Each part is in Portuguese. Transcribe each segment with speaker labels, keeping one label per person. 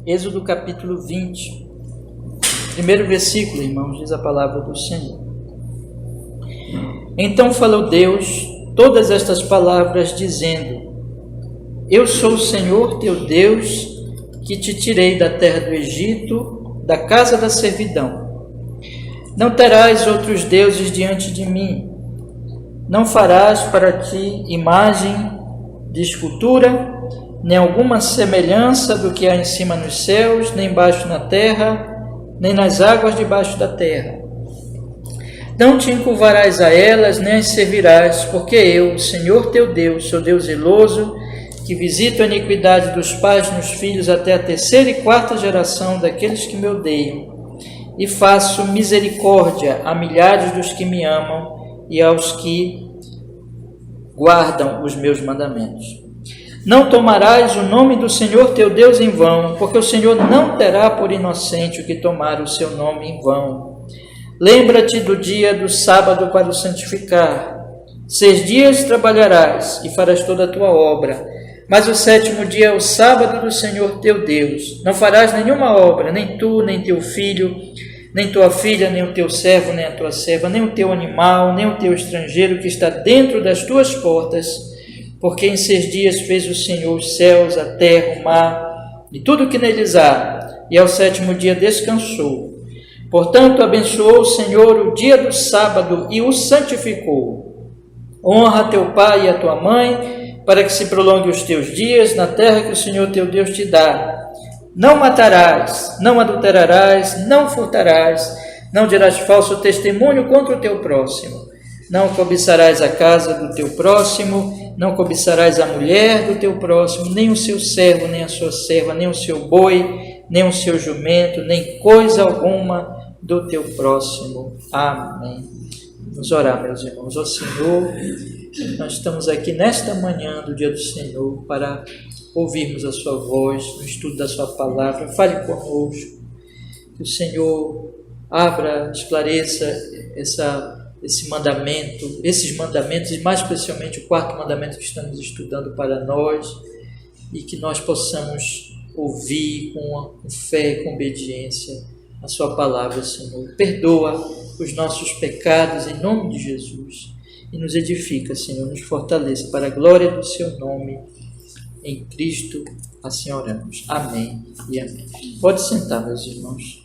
Speaker 1: Êxodo capítulo 20, primeiro versículo, irmãos, diz a palavra do Senhor. Então falou Deus todas estas palavras, dizendo: Eu sou o Senhor teu Deus, que te tirei da terra do Egito, da casa da servidão. Não terás outros deuses diante de mim. Não farás para ti imagem de escultura, nem alguma semelhança do que há em cima nos céus, nem embaixo na terra, nem nas águas debaixo da terra. Não te encurvarás a elas, nem as servirás, porque eu, o Senhor teu Deus, sou Deus zeloso, que visito a iniquidade dos pais nos filhos até a terceira e quarta geração daqueles que me odeiam, e faço misericórdia a milhares dos que me amam e aos que guardam os meus mandamentos. Não tomarás o nome do Senhor teu Deus em vão, porque o Senhor não terá por inocente o que tomar o seu nome em vão. Lembra-te do dia do sábado para o santificar. 6 dias trabalharás e farás toda a tua obra, mas o 7º dia é o sábado do Senhor teu Deus. Não farás nenhuma obra, nem tu, nem teu filho, nem tua filha, nem o teu servo, nem a tua serva, nem o teu animal, nem o teu estrangeiro que está dentro das tuas portas, porque em 6 dias fez o Senhor os céus, a terra, o mar e tudo o que neles há, e ao 7º dia descansou. Portanto, abençoou o Senhor o dia do sábado e o santificou. Honra teu pai e a tua mãe, para que se prolongue os teus dias na terra que o Senhor teu Deus te dá. Não matarás, não adulterarás, não furtarás, não dirás falso testemunho contra o teu próximo. Não cobiçarás a casa do teu próximo, não cobiçarás a mulher do teu próximo, nem o seu servo, nem a sua serva, nem o seu boi, nem o seu jumento, nem coisa alguma do teu próximo. Amém. Vamos orar, meus irmãos. Ó Senhor, nós estamos aqui nesta manhã do dia do Senhor para ouvirmos a sua voz, no estudo da sua palavra. Fale conosco, que o Senhor abra, esclareça esses mandamentos, e mais especialmente o 4º mandamento que estamos estudando para nós, e que nós possamos ouvir com fé e com obediência a sua palavra, Senhor. Perdoa os nossos pecados em nome de Jesus e nos edifica, Senhor, nos fortaleça para a glória do seu nome, em Cristo assim oramos. Amém e amém. Pode sentar, meus irmãos.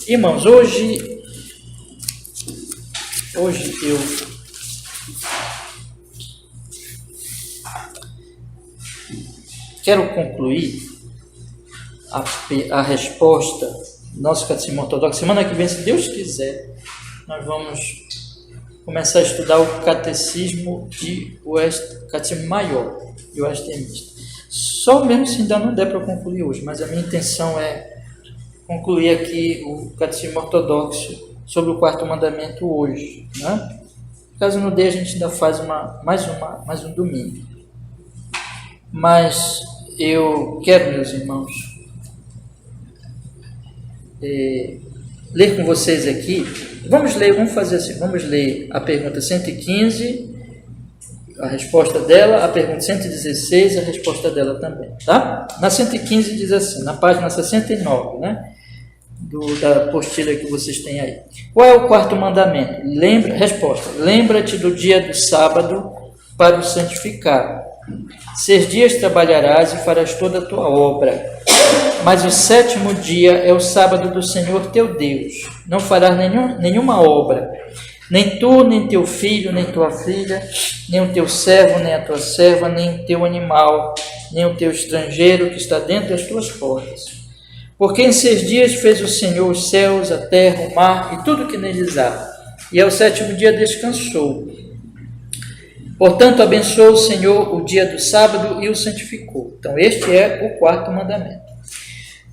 Speaker 1: Irmãos, hoje eu quero concluir a resposta do nosso Catecismo Ortodoxo. Semana que vem, se Deus quiser, nós vamos começar a estudar o Catecismo Catecismo Maior de Westminster. Só mesmo se ainda não der para concluir hoje, mas a minha intenção é concluir aqui o Catecismo Ortodoxo sobre o 4º mandamento hoje, né? Caso não dê, a gente ainda faz mais um domingo. Mas eu quero, meus irmãos, ler com vocês aqui. Vamos fazer assim, vamos ler a pergunta 115, a resposta dela, a pergunta 116, a resposta dela também, tá? Na 115 diz assim, na página 69, né? Da apostila que vocês têm aí. Qual é o 4º mandamento? Resposta: lembra-te do dia do sábado para o santificar. 6 dias trabalharás e farás toda a tua obra, mas o 7º dia é o sábado do Senhor teu Deus. Não farás nenhuma obra, nem tu, nem teu filho, nem tua filha, nem o teu servo, nem a tua serva, nem o teu animal, nem o teu estrangeiro que está dentro das tuas portas. Porque em 6 dias fez o Senhor os céus, a terra, o mar e tudo que neles há, e ao 7º dia descansou. Portanto, abençoou o Senhor o dia do sábado e o santificou. Então, este é o 4º mandamento.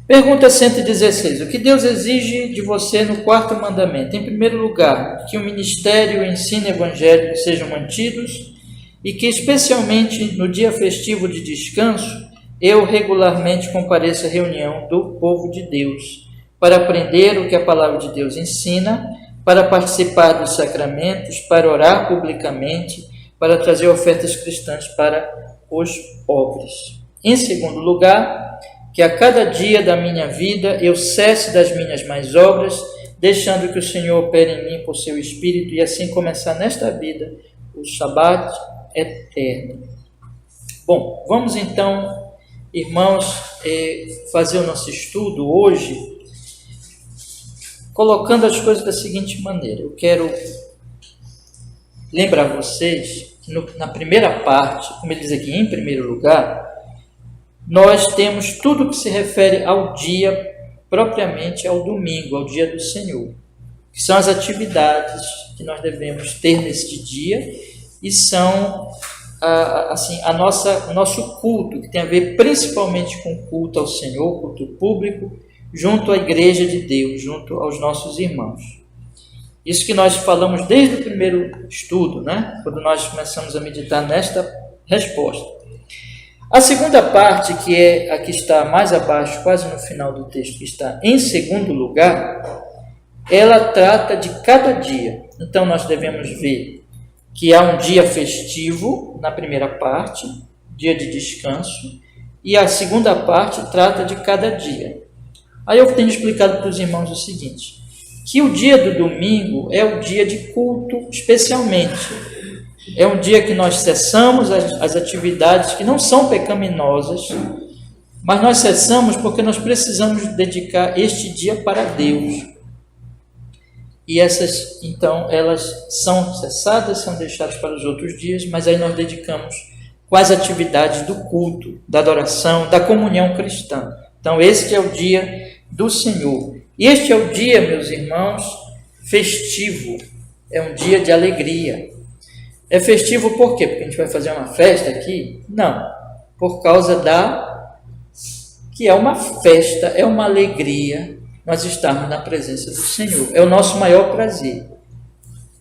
Speaker 1: Pergunta 116. O que Deus exige de você no 4º mandamento? Em primeiro lugar, que o ministério e o ensino evangélico sejam mantidos e que, especialmente no dia festivo de descanso, eu regularmente compareço à reunião do povo de Deus para aprender o que a palavra de Deus ensina, para participar dos sacramentos, para orar publicamente, para trazer ofertas cristãs para os pobres. Em segundo lugar, que a cada dia da minha vida eu cesse das minhas más obras, deixando que o Senhor opere em mim por seu Espírito e assim começar nesta vida o Shabat eterno. Bom, vamos então, irmãos, fazer o nosso estudo hoje, colocando as coisas da seguinte maneira. Eu quero lembrar vocês que na primeira parte, como ele diz aqui, em primeiro lugar, nós temos tudo que se refere ao dia, propriamente ao domingo, ao dia do Senhor, que são as atividades que nós devemos ter neste dia e são o nosso culto, que tem a ver principalmente com o culto ao Senhor, culto público, junto à igreja de Deus, junto aos nossos irmãos. Isso que nós falamos desde o primeiro estudo, né? Quando nós começamos a meditar nesta resposta. A segunda parte, que é a que está mais abaixo, quase no final do texto, que está em segundo lugar, ela trata de cada dia. Então nós devemos ver que há um dia festivo na primeira parte, dia de descanso, e a segunda parte trata de cada dia. Aí eu tenho explicado para os irmãos o seguinte, que o dia do domingo é o dia de culto especialmente. É um dia que nós cessamos as atividades que não são pecaminosas, mas nós cessamos porque nós precisamos dedicar este dia para Deus. E essas, então, elas são cessadas, são deixadas para os outros dias, mas aí nós dedicamos com as atividades do culto, da adoração, da comunhão cristã. Então, este é o dia do Senhor. E este é o dia, meus irmãos, festivo. É um dia de alegria. É festivo por quê? Porque a gente vai fazer uma festa aqui? Não. Por causa que é uma festa, é uma alegria nós estarmos na presença do Senhor. É o nosso maior prazer.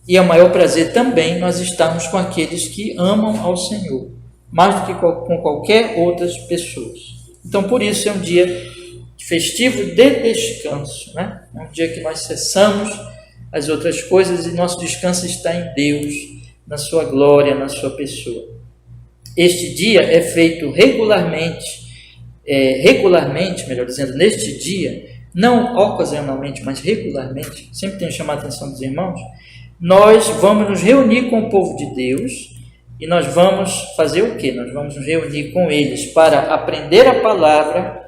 Speaker 1: E é o maior prazer também nós estarmos com aqueles que amam ao Senhor, mais do que com qualquer outras pessoas. Então, por isso, é um dia festivo de descanso, né? É um dia que nós cessamos as outras coisas e nosso descanso está em Deus, na sua glória, na sua pessoa. Este dia é feito regularmente, melhor dizendo, neste dia, não ocasionalmente, mas regularmente, sempre tenho chamado a atenção dos irmãos, nós vamos nos reunir com o povo de Deus e nós vamos fazer o quê? Nós vamos nos reunir com eles para aprender a palavra,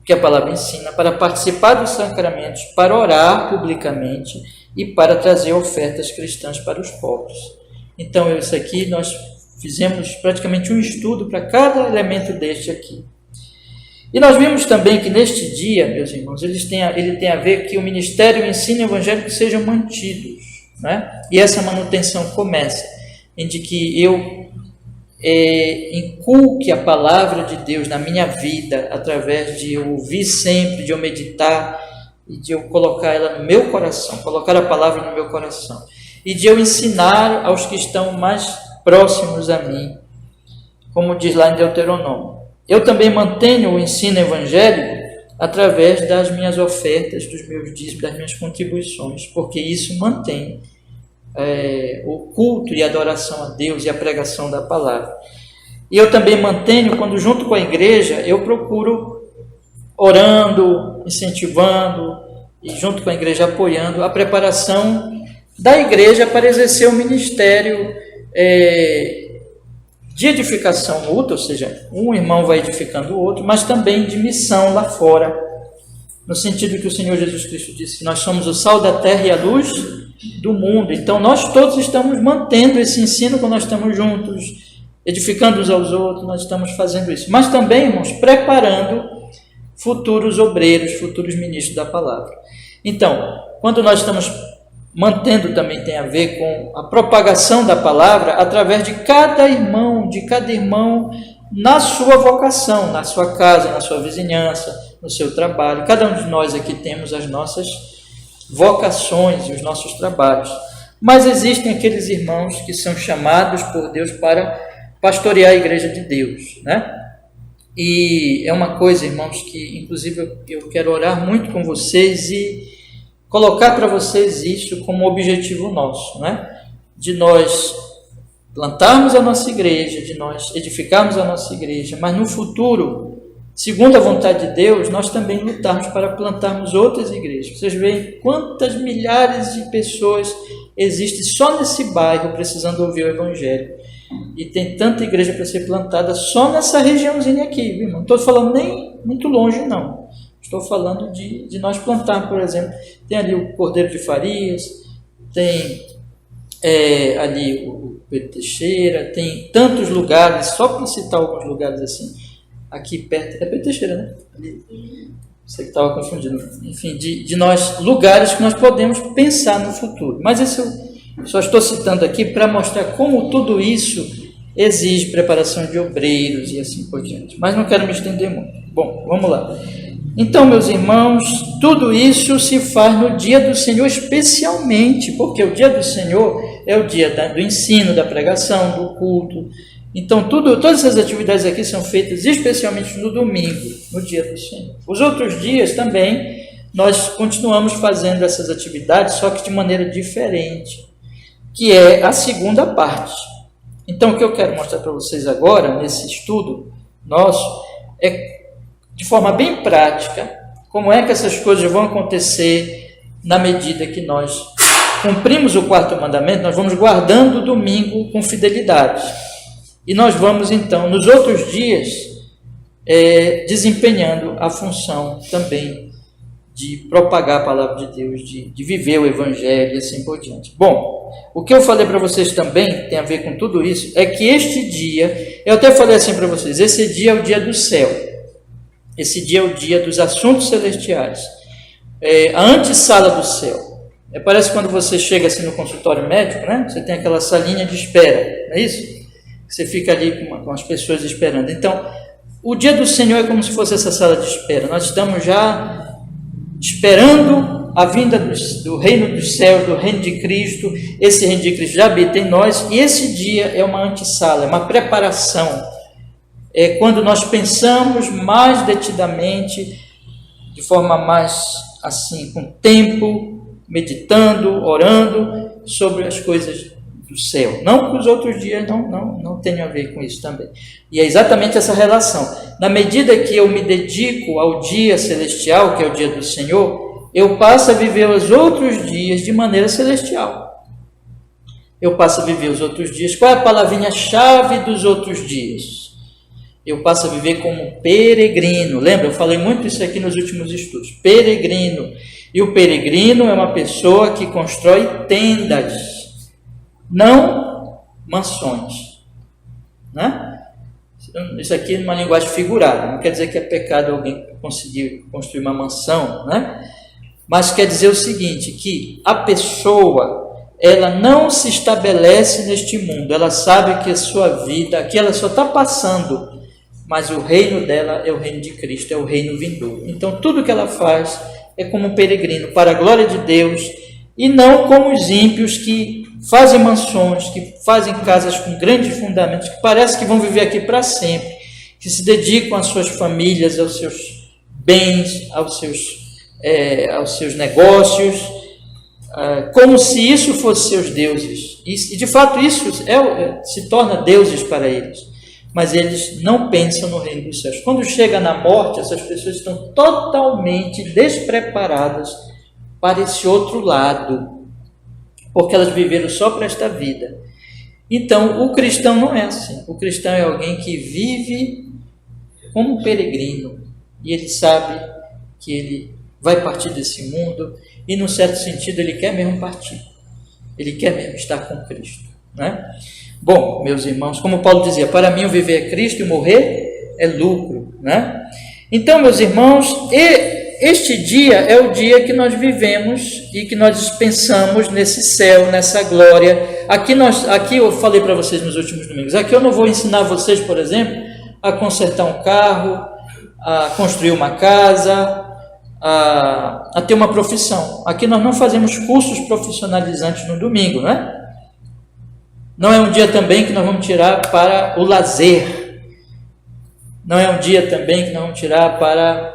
Speaker 1: que a palavra ensina, para participar dos sacramentos, para orar publicamente e para trazer ofertas cristãs para os pobres. Então, isso aqui nós fizemos praticamente um estudo para cada elemento deste aqui. E nós vimos também que neste dia, meus irmãos, ele tem a ver que o ministério e o ensino evangélico sejam mantidos, né? E essa manutenção começa em de que eu inculque a palavra de Deus na minha vida, através de eu ouvir sempre, de eu meditar e de eu colocar ela no meu coração, colocar a palavra no meu coração. E de eu ensinar aos que estão mais próximos a mim, como diz lá em Deuteronômio. Eu também mantenho o ensino evangélico através das minhas ofertas, dos meus dízimos, das minhas contribuições, porque isso mantém o culto e a adoração a Deus e a pregação da palavra. E eu também mantenho, quando junto com a igreja, eu procuro orando, incentivando e junto com a igreja apoiando a preparação da igreja para exercer o ministério de edificação mútua, ou seja, um irmão vai edificando o outro, mas também de missão lá fora, no sentido que o Senhor Jesus Cristo disse que nós somos o sal da terra e a luz do mundo. Então nós todos estamos mantendo esse ensino quando nós estamos juntos, edificando uns aos outros, nós estamos fazendo isso. Mas também, irmãos, preparando futuros obreiros, futuros ministros da palavra. Então, quando nós estamos mantendo, também tem a ver com a propagação da palavra através de cada irmão na sua vocação, na sua casa, na sua vizinhança, no seu trabalho. Cada um de nós aqui temos as nossas vocações e os nossos trabalhos. Mas existem aqueles irmãos que são chamados por Deus para pastorear a igreja de Deus, né? E é uma coisa, irmãos, que inclusive eu quero orar muito com vocês e colocar para vocês isso como objetivo nosso, né? De nós plantarmos a nossa igreja, de nós edificarmos a nossa igreja, mas no futuro, segundo a vontade de Deus, nós também lutarmos para plantarmos outras igrejas. Vocês veem quantas milhares de pessoas existem só nesse bairro precisando ouvir o Evangelho. E tem tanta igreja para ser plantada só nessa regiãozinha aqui, viu, irmão? Não estou falando nem muito longe, não. Estou falando de nós plantar, por exemplo. Tem ali o Cordeiro de Farias, tem ali o Pedro Teixeira, tem tantos lugares, só para citar alguns lugares assim, aqui perto, é Pedro Teixeira, né? Ali, você que estava confundindo. Enfim, de nós, lugares que nós podemos pensar no futuro. Mas isso eu só estou citando aqui para mostrar como tudo isso exige preparação de obreiros e assim por diante. Mas não quero me estender muito. Bom, vamos lá. Então, meus irmãos, tudo isso se faz no dia do Senhor especialmente, porque o dia do Senhor é o dia do ensino, da pregação, do culto. Então, todas essas atividades aqui são feitas especialmente no domingo, no dia do Senhor. Os outros dias também, nós continuamos fazendo essas atividades, só que de maneira diferente, que é a segunda parte. Então, o que eu quero mostrar para vocês agora, nesse estudo nosso, é de forma bem prática, como é que essas coisas vão acontecer na medida que nós cumprimos o quarto mandamento, nós vamos guardando o domingo com fidelidade. E nós vamos, então, nos outros dias, desempenhando a função também de propagar a palavra de Deus, de viver o Evangelho e assim por diante. Bom, o que eu falei para vocês também, tem a ver com tudo isso, é que este dia, eu até falei assim para vocês, esse dia é o dia do céu. Esse dia é o dia dos assuntos celestiais, a antessala do céu. Parece quando você chega assim no consultório médico, né? Você tem aquela salinha de espera, não é isso? Você fica ali com as pessoas esperando. Então, o dia do Senhor é como se fosse essa sala de espera. Nós estamos já esperando a vinda do reino dos céus, do reino de Cristo. Esse reino de Cristo já habita em nós, e esse dia é uma antessala, é uma preparação. É quando nós pensamos mais detidamente, de forma mais assim, com tempo, meditando, orando sobre as coisas do céu. Não que os outros dias não tenham a ver com isso também. E é exatamente essa relação. Na medida que eu me dedico ao dia celestial, que é o dia do Senhor, eu passo a viver os outros dias de maneira celestial. Eu passo a viver os outros dias. Qual é a palavrinha-chave dos outros dias? Eu passo a viver como peregrino. Lembra? Eu falei muito isso aqui nos últimos estudos. Peregrino. E o peregrino é uma pessoa que constrói tendas, não mansões. Né? Isso aqui é uma linguagem figurada. Não quer dizer que é pecado alguém conseguir construir uma mansão, né? Mas quer dizer o seguinte, que a pessoa, ela não se estabelece neste mundo. Ela sabe que a sua vida, aqui ela só está passando, mas o reino dela é o reino de Cristo, é o reino vindouro. Então, tudo que ela faz é como um peregrino, para a glória de Deus, e não como os ímpios que fazem mansões, que fazem casas com grandes fundamentos, que parece que vão viver aqui para sempre, que se dedicam às suas famílias, aos seus bens, aos seus negócios, como se isso fosse seus deuses. E de fato isso se torna deuses para eles. Mas eles não pensam no reino dos céus. Quando chega na morte, essas pessoas estão totalmente despreparadas para esse outro lado, porque elas viveram só para esta vida. Então, o cristão não é assim. O cristão é alguém que vive como um peregrino, e ele sabe que ele vai partir desse mundo, e num certo sentido ele quer mesmo partir. Ele quer mesmo estar com Cristo, né? Bom, meus irmãos, como Paulo dizia, para mim o viver é Cristo e morrer é lucro, né? Então, meus irmãos, este dia é o dia que nós vivemos e que nós pensamos nesse céu, nessa glória. Aqui eu falei para vocês nos últimos domingos, aqui eu não vou ensinar vocês, por exemplo, a consertar um carro, a construir uma casa, a ter uma profissão. Aqui nós não fazemos cursos profissionalizantes no domingo, né? Não é um dia também que nós vamos tirar para o lazer. Não é um dia também que nós vamos tirar para,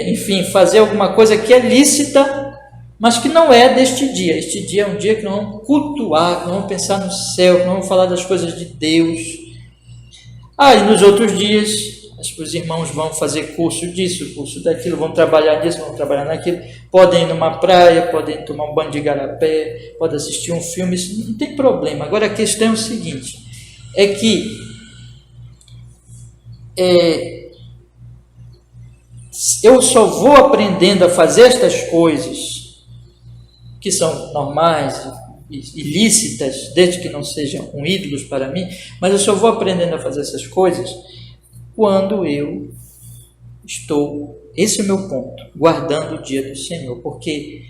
Speaker 1: enfim, fazer alguma coisa que é lícita, mas que não é deste dia. Este dia é um dia que nós vamos cultuar, que nós vamos pensar no céu, que nós vamos falar das coisas de Deus. E nos outros dias, os irmãos vão fazer curso disso, curso daquilo, vão trabalhar nisso, vão trabalhar naquilo, podem ir numa praia, podem tomar um banho de igarapé, podem assistir um filme, isso não tem problema. Agora a questão é o seguinte, é que eu só vou aprendendo a fazer estas coisas que são normais, ilícitas, desde que não sejam ídolos para mim, mas eu só vou aprendendo a fazer essas coisas quando eu estou, esse é o meu ponto, guardando o dia do Senhor, porque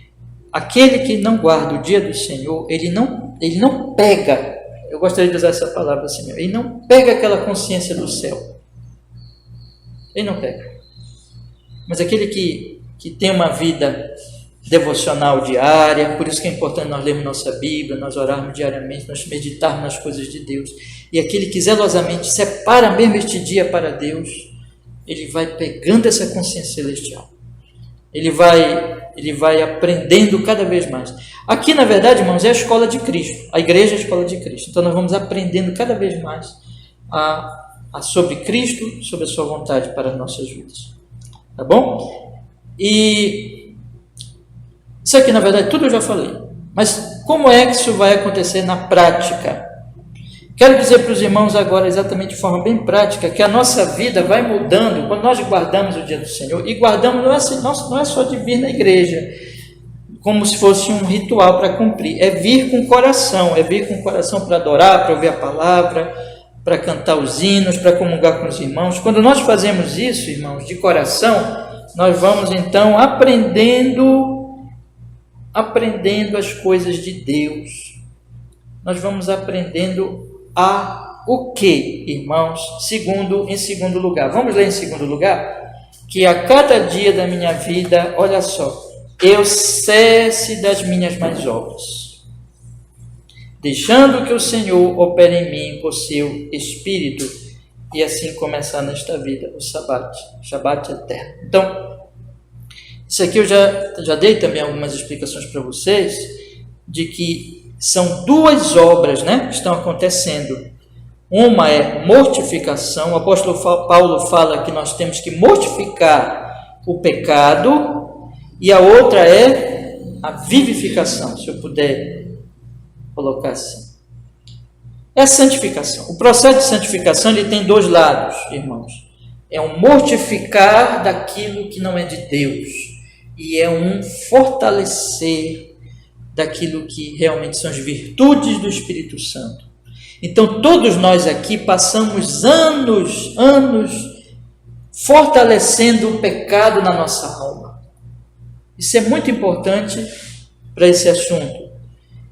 Speaker 1: aquele que não guarda o dia do Senhor, ele não pega, eu gostaria de usar essa palavra, Senhor, ele não pega aquela consciência do céu, ele não pega, mas aquele que tem uma vida devocional diária, por isso que é importante nós lermos nossa Bíblia, nós orarmos diariamente, nós meditarmos nas coisas de Deus, e aquele que zelosamente separa mesmo este dia para Deus, ele vai pegando essa consciência celestial, ele vai aprendendo cada vez mais. Aqui na verdade, irmãos, é a escola de Cristo, a igreja é a escola de Cristo, então nós vamos aprendendo cada vez mais sobre Cristo, sobre a sua vontade para as nossas vidas, tá bom? E isso aqui, na verdade, tudo eu já falei. Mas como é que isso vai acontecer na prática? Quero dizer para os irmãos agora, exatamente de forma bem prática, que a nossa vida vai mudando quando nós guardamos o dia do Senhor. E guardamos não é só de vir na igreja, como se fosse um ritual para cumprir. É vir com o coração para adorar, para ouvir a palavra, para cantar os hinos, para comungar com os irmãos. Quando nós fazemos isso, irmãos, de coração, nós vamos então aprendendo as coisas de Deus. Nós vamos aprendendo o que, irmãos? Em segundo lugar. Vamos ler em segundo lugar? Que a cada dia da minha vida, olha só, eu cesse das minhas más obras, deixando que o Senhor opere em mim por seu Espírito, e assim começar nesta vida o Shabat eterno. Então, isso aqui eu já dei também algumas explicações para vocês, de que são duas obras, que estão acontecendo. Uma é mortificação, o apóstolo Paulo fala que nós temos que mortificar o pecado, e a outra é a vivificação, se eu puder colocar assim. É a santificação. O processo de santificação ele tem dois lados, irmãos. É um mortificar daquilo que não é de Deus, e é um fortalecer daquilo que realmente são as virtudes do Espírito Santo. Então, todos nós aqui passamos anos fortalecendo o pecado na nossa alma. Isso é muito importante para esse assunto.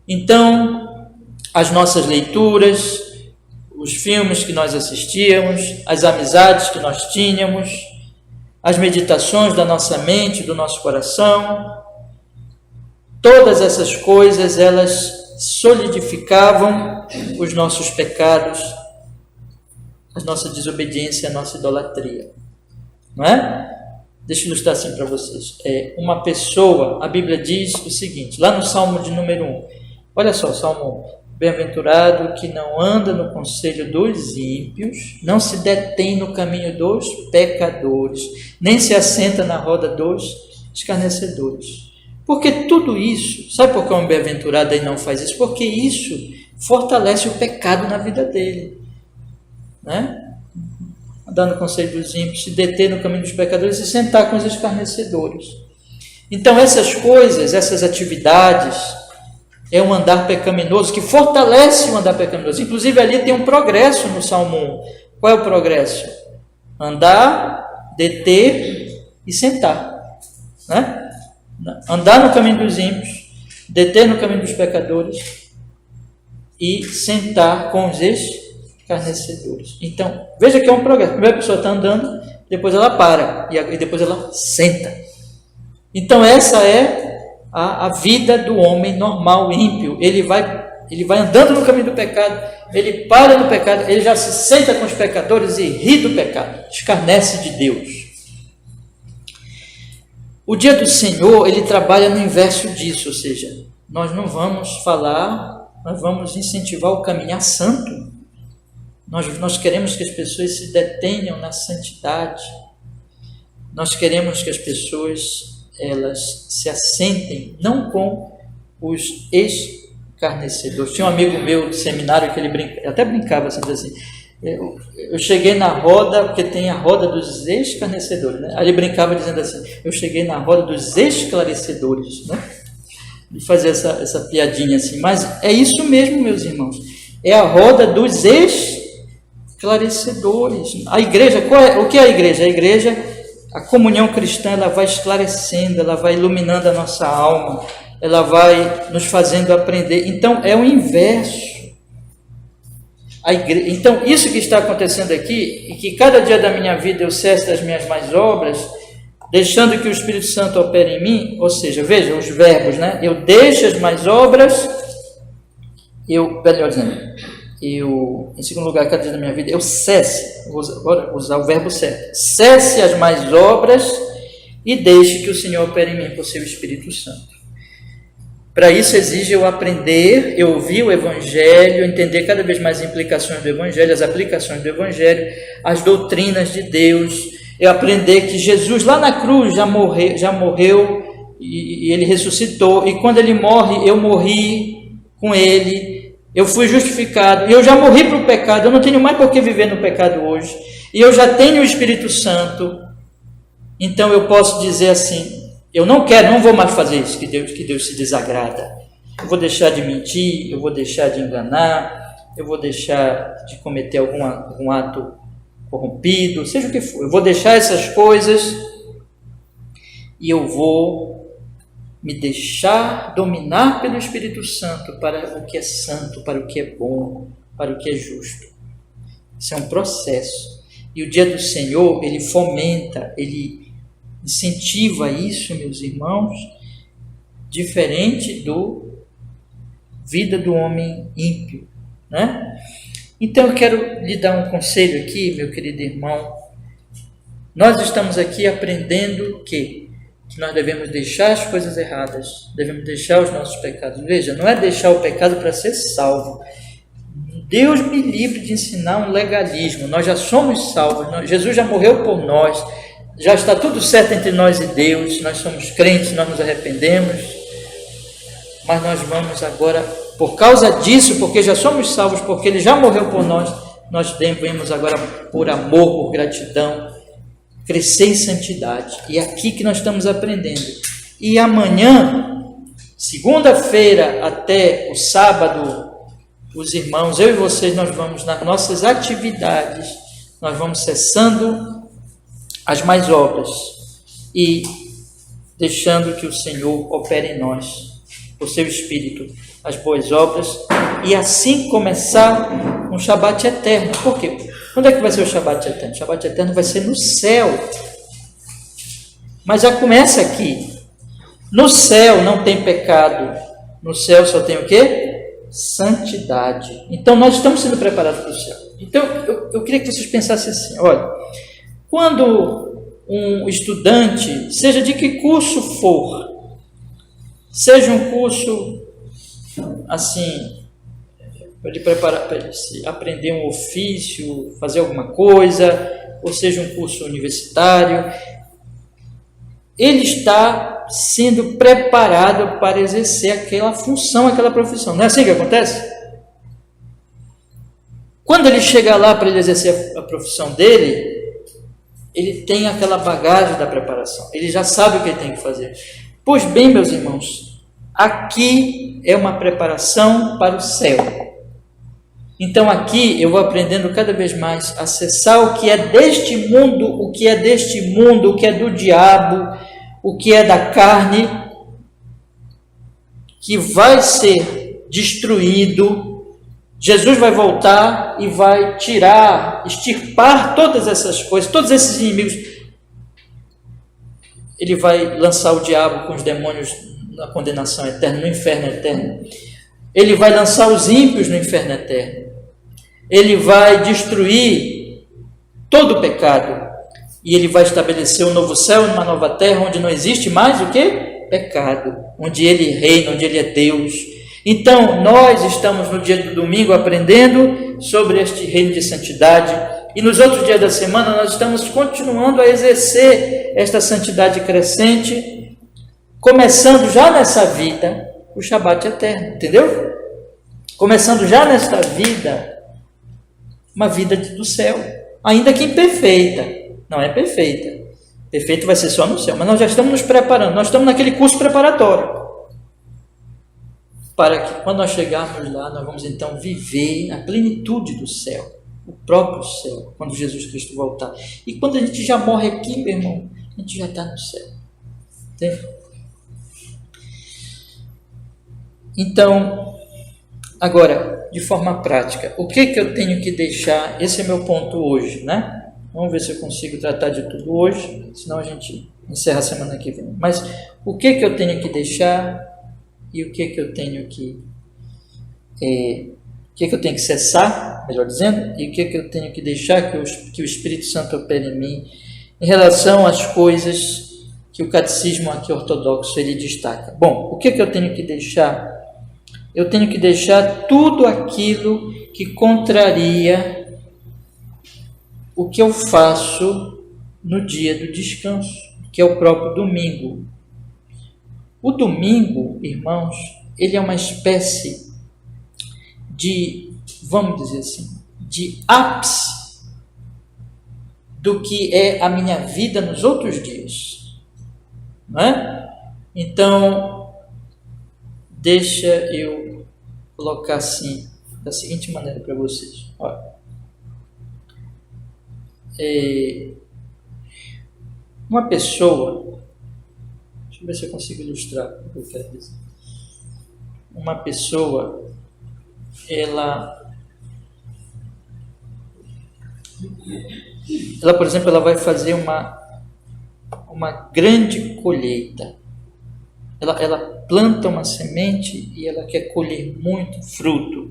Speaker 1: Então, as nossas leituras, os filmes que nós assistíamos, as amizades que nós tínhamos, as meditações da nossa mente, do nosso coração, todas essas coisas, elas solidificavam os nossos pecados, a nossa desobediência, a nossa idolatria. Não é? Deixa eu ilustrar assim para vocês. Uma pessoa, a Bíblia diz o seguinte, lá no Salmo de número 1, olha só, Salmo 1, bem-aventurado que não anda no conselho dos ímpios, não se detém no caminho dos pecadores, nem se assenta na roda dos escarnecedores. Porque tudo isso, sabe por que um bem-aventurado aí não faz isso? Porque isso fortalece o pecado na vida dele. Andar no conselho dos ímpios, se deter no caminho dos pecadores e sentar com os escarnecedores. Então essas coisas, essas atividades, é um andar pecaminoso que fortalece o andar pecaminoso. Inclusive ali tem um progresso no Salmo 1. Qual é o progresso? Andar, deter e sentar. Andar no caminho dos ímpios, deter no caminho dos pecadores e sentar com os escarnecedores. Então, veja que é um progresso. Primeiro a pessoa está andando, depois ela para e depois ela senta. Então essa é a vida do homem normal, ímpio. Ele vai andando no caminho do pecado, ele para no pecado, ele já se senta com os pecadores e ri do pecado, escarnece de Deus. O dia do Senhor, ele trabalha no inverso disso, ou seja, nós não vamos falar, nós vamos incentivar o caminhar santo. Nós queremos que as pessoas se detenham na santidade. Nós queremos que as pessoas, elas se assentem, não com os escarnecedores. Tinha um amigo meu do seminário que ele até brincava assim, eu cheguei na roda, porque tem a roda dos escarnecedores, né? Aí ele brincava dizendo assim, eu cheguei na roda dos esclarecedores, né? E fazia essa piadinha assim, mas é isso mesmo, meus irmãos, é a roda dos esclarecedores. A igreja, o que é a igreja? A igreja, a comunhão cristã, ela vai esclarecendo, ela vai iluminando a nossa alma, ela vai nos fazendo aprender. Então é o inverso. Então, isso que está acontecendo aqui, e que cada dia da minha vida eu cesso das minhas más obras, deixando que o Espírito Santo opere em mim, ou seja, veja os verbos, né? Eu deixo as más obras, melhor dizendo, em segundo lugar, cada dia da minha vida, eu cesse, vou usar o verbo certo, cesse as más obras e deixe que o Senhor opere em mim por seu Espírito Santo. Para isso exige eu aprender, eu ouvir o Evangelho, entender cada vez mais as implicações do Evangelho, as aplicações do Evangelho, as doutrinas de Deus, eu aprender que Jesus lá na cruz já morreu e ele ressuscitou, e quando ele morre, eu morri com ele, eu fui justificado, e eu já morri para o pecado, eu não tenho mais por que viver no pecado hoje, e eu já tenho o Espírito Santo, então eu posso dizer assim, eu não vou mais fazer isso, que Deus se desagrada. Eu vou deixar de mentir, eu vou deixar de enganar, eu vou deixar de cometer algum ato corrompido, seja o que for. Eu vou deixar essas coisas e eu vou me deixar dominar pelo Espírito Santo para o que é santo, para o que é bom, para o que é justo. Isso é um processo. E o dia do Senhor, ele fomenta, ele incentiva isso, meus irmãos, diferente do vida do homem ímpio, né? Então eu quero lhe dar um conselho aqui, meu querido irmão. Nós estamos aqui aprendendo que nós devemos deixar as coisas erradas, devemos deixar os nossos pecados. Veja, não é deixar o pecado para ser salvo. Deus me livre de ensinar um legalismo. Nós já somos salvos, Jesus já morreu por nós, já está tudo certo entre nós e Deus, nós somos crentes, nós nos arrependemos, mas nós vamos agora, por causa disso, porque já somos salvos, porque Ele já morreu por nós devemos agora, por amor, por gratidão, crescer em santidade. E é aqui que nós estamos aprendendo. E amanhã, segunda-feira até o sábado, os irmãos, eu e vocês, nós vamos nas nossas atividades, nós vamos cessando as más obras e deixando que o Senhor opere em nós, por seu Espírito, as boas obras, e assim começar um Shabat eterno. Por quê? Quando é que vai ser o Shabat eterno? O Shabat eterno vai ser no céu, mas já começa aqui. No céu não tem pecado, no céu só tem o quê? Santidade. Então nós estamos sendo preparados para o céu. Então eu queria que vocês pensassem assim, olha, quando um estudante, seja de que curso for, seja um curso assim, para ele preparar, para ele aprender um ofício, fazer alguma coisa, ou seja um curso universitário, ele está sendo preparado para exercer aquela função, aquela profissão. Não é assim que acontece? Quando ele chega lá para ele exercer a profissão dele, ele tem aquela bagagem da preparação, ele já sabe o que ele tem que fazer. Pois bem, meus irmãos, aqui é uma preparação para o céu. Então aqui eu vou aprendendo cada vez mais a acessar o que é deste mundo, o que é do diabo, o que é da carne, que vai ser destruído. Jesus vai voltar e vai extirpar todas essas coisas, todos esses inimigos. Ele vai lançar o diabo com os demônios na condenação eterna, no inferno eterno. Ele vai lançar os ímpios no inferno eterno. Ele vai destruir todo o pecado. E Ele vai estabelecer um novo céu e uma nova terra, onde não existe mais o quê? Pecado. Onde Ele reina, onde Ele é Deus. Então, nós estamos no dia do domingo aprendendo sobre este reino de santidade. E nos outros dias da semana nós estamos continuando a exercer esta santidade crescente, começando já nessa vida o Shabat eterno, entendeu? Começando já nesta vida, uma vida do céu, ainda que imperfeita. Não é perfeita. Perfeito vai ser só no céu. Mas nós já estamos nos preparando. Nós estamos naquele curso preparatório. Para que quando nós chegarmos lá, nós vamos então viver a plenitude do céu. O próprio céu. Quando Jesus Cristo voltar. E quando a gente já morre aqui, meu irmão, a gente já está no céu. Entende? Então, agora, de forma prática, o que eu tenho que deixar? Esse é meu ponto hoje, né? Vamos ver se eu consigo tratar de tudo hoje, senão a gente encerra a semana que vem. Mas o que eu tenho que deixar e o que eu tenho que... o que eu tenho que cessar, melhor dizendo, e o que eu tenho que deixar que o Espírito Santo opere em mim em relação às coisas que o catecismo aqui ortodoxo ele destaca. Bom, o que eu tenho que deixar? Eu tenho que deixar tudo aquilo que contraria o que eu faço no dia do descanso, que é o próprio domingo. O domingo, irmãos, ele é uma espécie de, vamos dizer assim, de ápice do que é a minha vida nos outros dias. Não é? Então, deixa eu colocar assim, da seguinte maneira para vocês. Olha. Uma pessoa, deixa eu ver se eu consigo ilustrar o que eu quero dizer. Uma pessoa, ela, por exemplo, ela vai fazer uma grande colheita. Ela planta uma semente e ela quer colher muito fruto.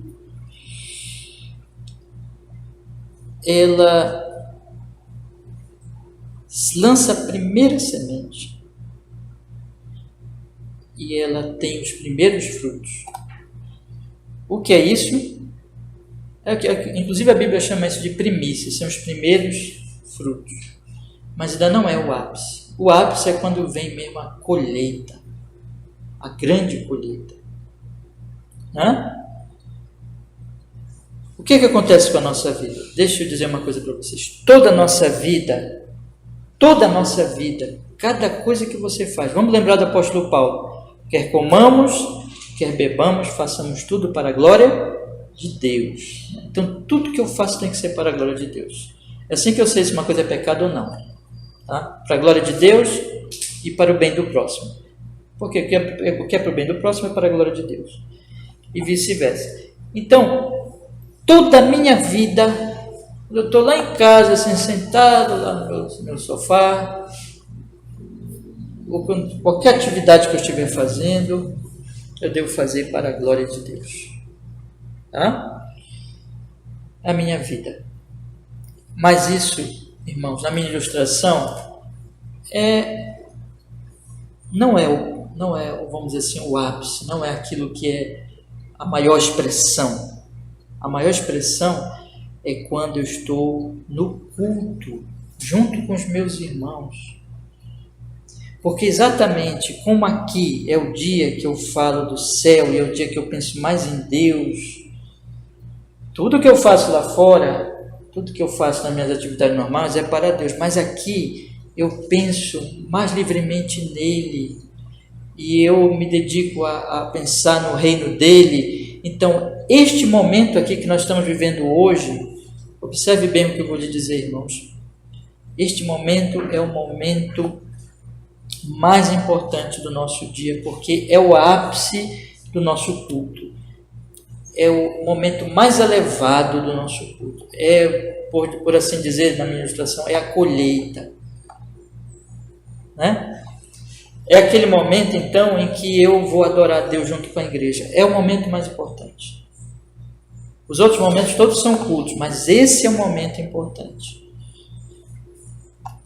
Speaker 1: Ela lança a primeira semente e ela tem os primeiros frutos. O que é isso? Inclusive a Bíblia chama isso de primícias, são os primeiros frutos. Mas ainda não é o ápice. O ápice é quando vem mesmo a colheita, a grande colheita. O que acontece com a nossa vida? Deixa eu dizer uma coisa para vocês. Toda a nossa vida, cada coisa que você faz, vamos lembrar do apóstolo Paulo, quer comamos, quer bebamos, façamos tudo para a glória de Deus. Então, tudo que eu faço tem que ser para a glória de Deus. É assim que eu sei se uma coisa é pecado ou não. Tá? Para a glória de Deus e para o bem do próximo. Porque o que é para o bem do próximo é para a glória de Deus. E vice-versa. Então, toda a minha vida, eu estou lá em casa, assim, sentado lá no meu sofá, ou qualquer atividade que eu estiver fazendo, eu devo fazer para a glória de Deus. Tá? A minha vida. Mas isso, irmãos, na minha ilustração, não é, vamos dizer assim, o ápice, não é aquilo que é a maior expressão. A maior expressão é quando eu estou no culto, junto com os meus irmãos. Porque exatamente como aqui é o dia que eu falo do céu e é o dia que eu penso mais em Deus, tudo que eu faço lá fora, tudo que eu faço nas minhas atividades normais é para Deus, mas aqui eu penso mais livremente nele e eu me dedico a pensar no reino dele. Então, este momento aqui que nós estamos vivendo hoje, observe bem o que eu vou lhe dizer, irmãos. Este momento é o momento mais importante do nosso dia, porque é o ápice do nosso culto. É o momento mais elevado do nosso culto. Por assim dizer, na minha ilustração, é a colheita. Né? É aquele momento, então, em que eu vou adorar a Deus junto com a igreja. É o momento mais importante. Os outros momentos todos são cultos, mas esse é o momento importante.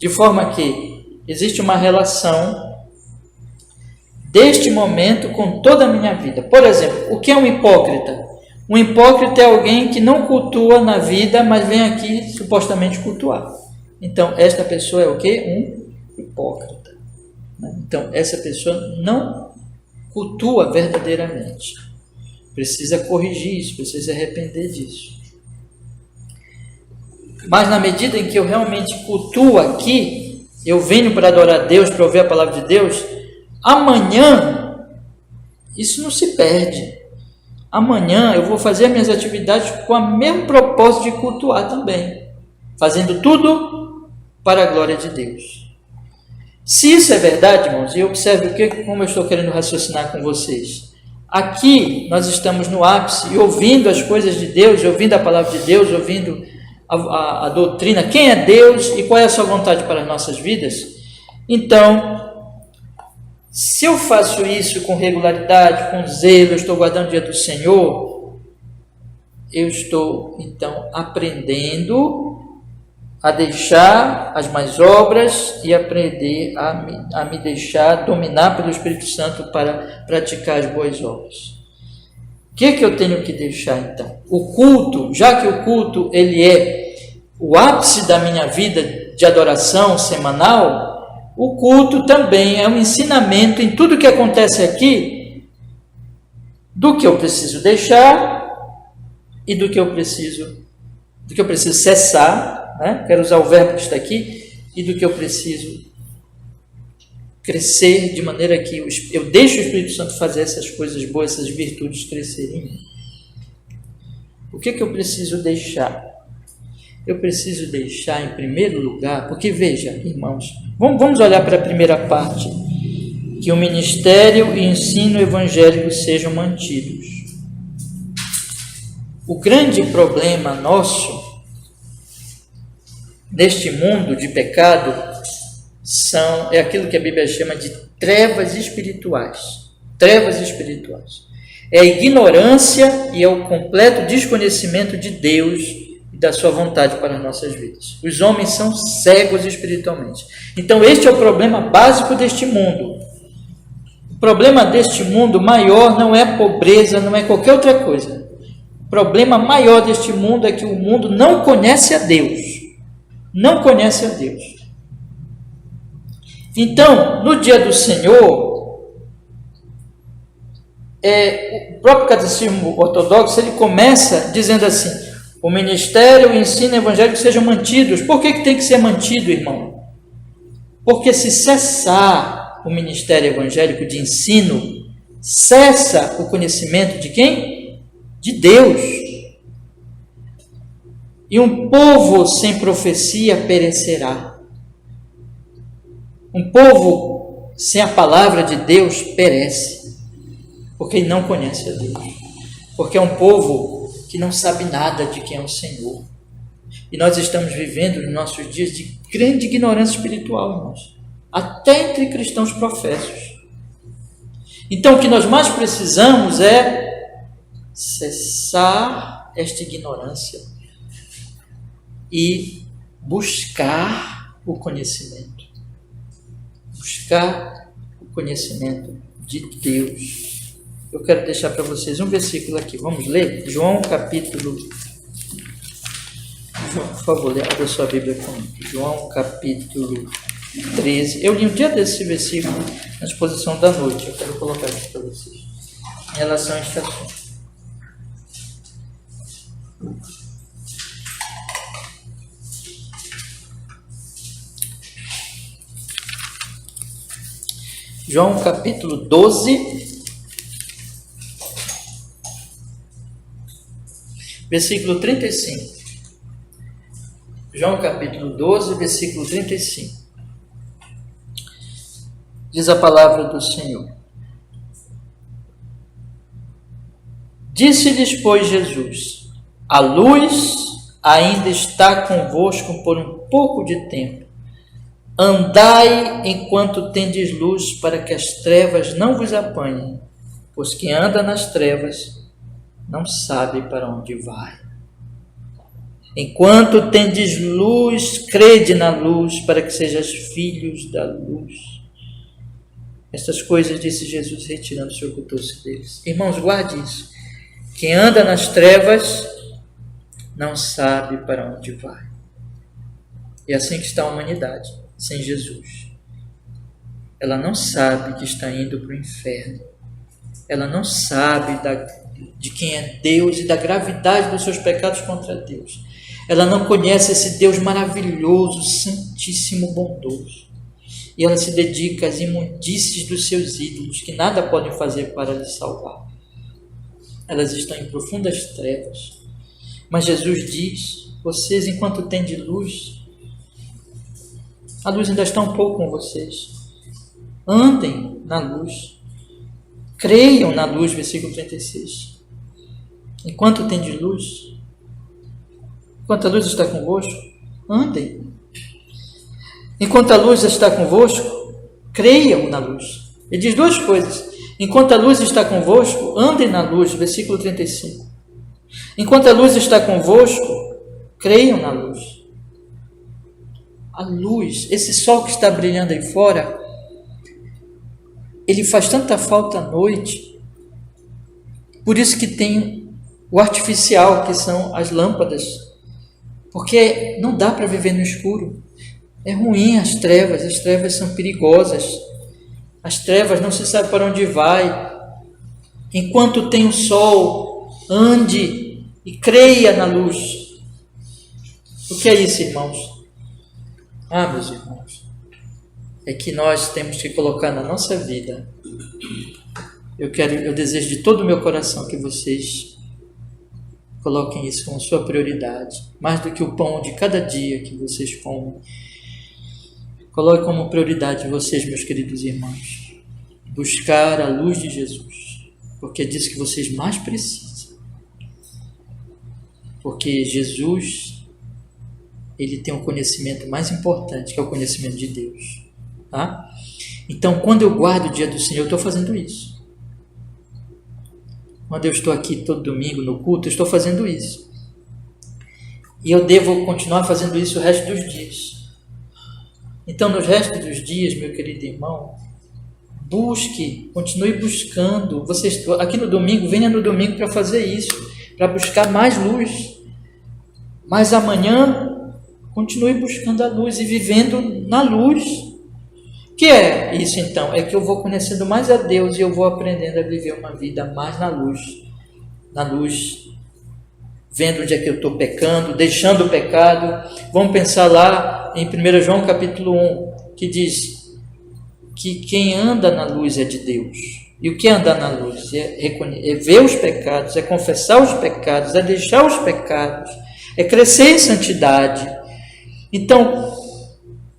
Speaker 1: De forma que existe uma relação deste momento com toda a minha vida. Por exemplo, o que é um hipócrita? Um hipócrita é alguém que não cultua na vida, mas vem aqui supostamente cultuar. Então, esta pessoa é o quê? Um hipócrita. Então, essa pessoa não cultua verdadeiramente. Precisa corrigir isso, precisa se arrepender disso. Mas na medida em que eu realmente cultuo aqui, eu venho para adorar a Deus, para ouvir a palavra de Deus, amanhã isso não se perde. Amanhã eu vou fazer minhas atividades com o mesmo propósito de cultuar também, fazendo tudo para a glória de Deus. Se isso é verdade, irmãos, e observe como eu estou querendo raciocinar com vocês. Aqui nós estamos no ápice e ouvindo as coisas de Deus, ouvindo a palavra de Deus, ouvindo a doutrina, quem é Deus e qual é a sua vontade para as nossas vidas. Então, se eu faço isso com regularidade, com zelo, eu estou guardando o dia do Senhor, eu estou, então, aprendendo a deixar as más obras e aprender a me deixar dominar pelo Espírito Santo para praticar as boas obras. O que eu tenho que deixar, então? O culto, já que o culto ele é o ápice da minha vida de adoração semanal, o culto também é um ensinamento em tudo que acontece aqui do que eu preciso deixar e do que eu preciso cessar, né? Quero usar o verbo que está aqui, e do que eu preciso crescer de maneira que eu deixo o Espírito Santo fazer essas coisas boas, essas virtudes crescerem em mim. O que eu preciso deixar? Eu preciso deixar em primeiro lugar, porque veja, irmãos, vamos olhar para a primeira parte, que o ministério e ensino evangélico sejam mantidos. O grande problema nosso, neste mundo de pecado, é aquilo que a Bíblia chama de trevas espirituais. Trevas espirituais. É a ignorância e é o completo desconhecimento de Deus da sua vontade para as nossas vidas. Os homens são cegos espiritualmente. Então este é o problema básico deste mundo. O problema deste mundo maior não é pobreza, não é qualquer outra coisa. O problema maior deste mundo é que o mundo não conhece a Deus. Não conhece a Deus. Então, no dia do Senhor, o próprio catecismo ortodoxo, ele começa dizendo assim: o ministério e o ensino evangélico sejam mantidos. Por que tem que ser mantido, irmão? Porque se cessar o ministério evangélico de ensino, cessa o conhecimento de quem? De Deus. E um povo sem profecia perecerá. Um povo sem a palavra de Deus perece, porque ele não conhece a Deus. Porque é um povo que não sabe nada de quem é o Senhor. E nós estamos vivendo nos nossos dias de grande ignorância espiritual, irmãos. Até entre cristãos professos. Então, o que nós mais precisamos é cessar esta ignorância e buscar o conhecimento. Buscar o conhecimento de Deus. Eu quero deixar para vocês um versículo aqui. Vamos ler? João capítulo... Por favor, abra sua Bíblia comigo. João capítulo 13. Eu li um dia desse versículo na exposição da noite. Eu quero colocar aqui para vocês. Em relação a este assunto. João capítulo 12... versículo 35. João capítulo 12, versículo 35. Diz a palavra do Senhor: Disse-lhes, pois, Jesus: a luz ainda está convosco por um pouco de tempo. Andai enquanto tendes luz, para que as trevas não vos apanhem, pois quem anda nas trevas não sabe para onde vai. Enquanto tendes luz, crede na luz, para que sejais filhos da luz. Estas coisas disse Jesus, retirando-se, ocultou-se deles. Irmãos, guarde isso. Quem anda nas trevas não sabe para onde vai. É assim que está a humanidade, sem Jesus. Ela não sabe que está indo para o inferno. Ela não sabe de quem é Deus e da gravidade dos seus pecados contra Deus. Ela não conhece esse Deus maravilhoso, santíssimo, bondoso. E ela se dedica às imundícies dos seus ídolos, que nada podem fazer para lhe salvar. Elas estão em profundas trevas. Mas Jesus diz, vocês, enquanto têm de luz, a luz ainda está um pouco com vocês. Andem na luz. Creiam na luz, versículo 36. Enquanto tem de luz, enquanto a luz está convosco, andem. Enquanto a luz está convosco, creiam na luz. Ele diz duas coisas. Enquanto a luz está convosco, andem na luz, versículo 35. Enquanto a luz está convosco, creiam na luz. A luz, esse sol que está brilhando aí fora, ele faz tanta falta à noite. Por isso que tem o artificial, que são as lâmpadas. Porque não dá para viver no escuro. É ruim as trevas são perigosas. As trevas não se sabe para onde vai. Enquanto tem o sol, ande e creia na luz. O que é isso, irmãos? Meus irmãos, é que nós temos que colocar na nossa vida. Eu desejo de todo o meu coração que vocês coloquem isso como sua prioridade, mais do que o pão de cada dia que vocês comem. Coloque como prioridade vocês, meus queridos irmãos, buscar a luz de Jesus, porque é disso que vocês mais precisam. Porque Jesus, ele tem um conhecimento mais importante, que é o conhecimento de Deus. Tá? Então, quando eu guardo o dia do Senhor, eu estou fazendo isso. Quando eu estou aqui todo domingo no culto, eu estou fazendo isso. E eu devo continuar fazendo isso o resto dos dias. Então, nos restos dos dias, meu querido irmão, busque, continue buscando. Vocês aqui no domingo, venha no domingo para fazer isso, para buscar mais luz. Mas amanhã, continue buscando a luz e vivendo na luz. O que é isso então? É que eu vou conhecendo mais a Deus e eu vou aprendendo a viver uma vida mais na luz, vendo onde é que eu estou pecando, deixando o pecado. Vamos pensar lá em 1 João capítulo 1, que diz que quem anda na luz é de Deus. E o que é andar na luz? É ver os pecados, é confessar os pecados, é deixar os pecados, é crescer em santidade. Então,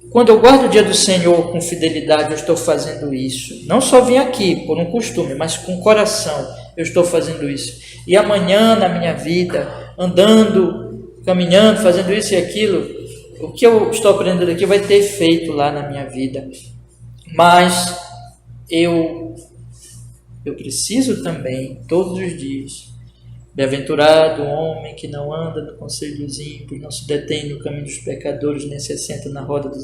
Speaker 1: quando eu guardo o dia do Senhor com fidelidade, eu estou fazendo isso. Não só vim aqui por um costume, mas com coração eu estou fazendo isso. E amanhã na minha vida, andando, caminhando, fazendo isso e aquilo, o que eu estou aprendendo aqui vai ter efeito lá na minha vida. Mas eu preciso também, todos os dias, bem-aventurado o homem que não anda no conselho dos ímpios, não se detém no caminho dos pecadores, nem se assenta na roda dos